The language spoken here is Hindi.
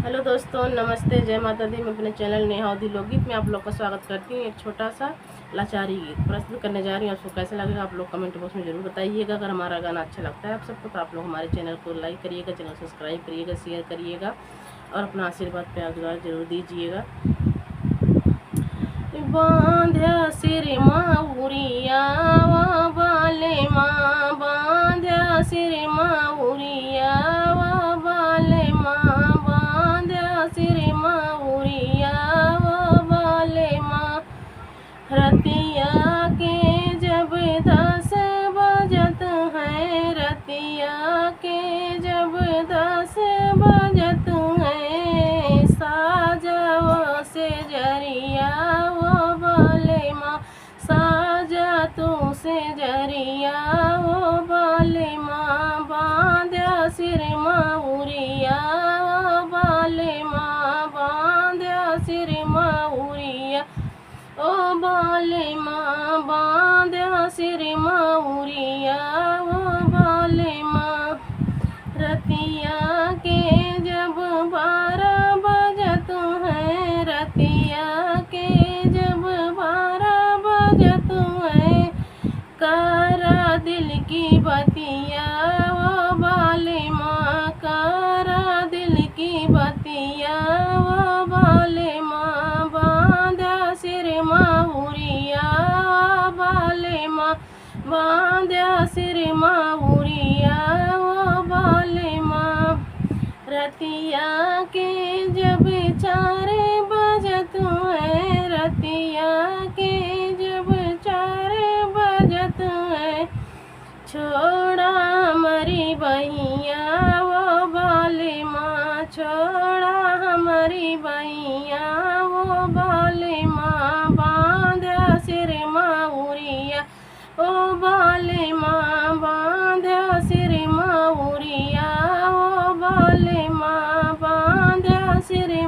हेलो दोस्तों, नमस्ते, जय माता दी। मैं अपने चैनल नेहा उदी लोकगीत में आप लोग का स्वागत करती हूँ। एक छोटा सा लाचारी गीत प्रस्तुत करने जा रही हूँ। आपको कैसा लगेगा आप लोग कमेंट बॉक्स में जरूर बताइएगा। अगर हमारा गाना अच्छा लगता है आप सबको तो आप लोग हमारे चैनल को लाइक करिएगा, चैनल सब्सक्राइब करिएगा, शेयर करिएगा और अपना आशीर्वाद प्यार दुआर जरूर दीजिएगा। बांध्या सिर माउरिया बाले माँ, बांध्या सिर माउरिया बाले माँ, बांध्या सिर माउरिया बाले माँ। रतिया के जब 10 बजत हैं, रतिया के जब 10 बजत हैं, साजवा से जरिया वो बाले माँ, साजा तू से जरिया वो बाले माँ। बांध्या सिर माउरिया बाले माँ, बांध्या सिर माउरिया ओ बाले माँ, बांध्या सिर माउरिया ओ बाले माँ। रतिया के जब 12 बजत हैं, रतिया के जब 12 बजत हैं, करा दिल की बतिया वो बाले माँ, करा दिल की बतिया वो बाले माँ। बांध्या सिर माउरिया बाले माँ, बांध्या सिर माउरिया वो बाले माँ। रतिया के जब 4 बजत हैं, रतिया के जब 4 बजत हैं, छोड़ा हमारी बहिया वो बाले माँ, छोड़ा हमारी बहिया वो बाले माँ। बांध्या सिर माउरिया ओ बाले माँ, बांध्या सिर माउरिया ओ बाले माँ, बांध्या सिर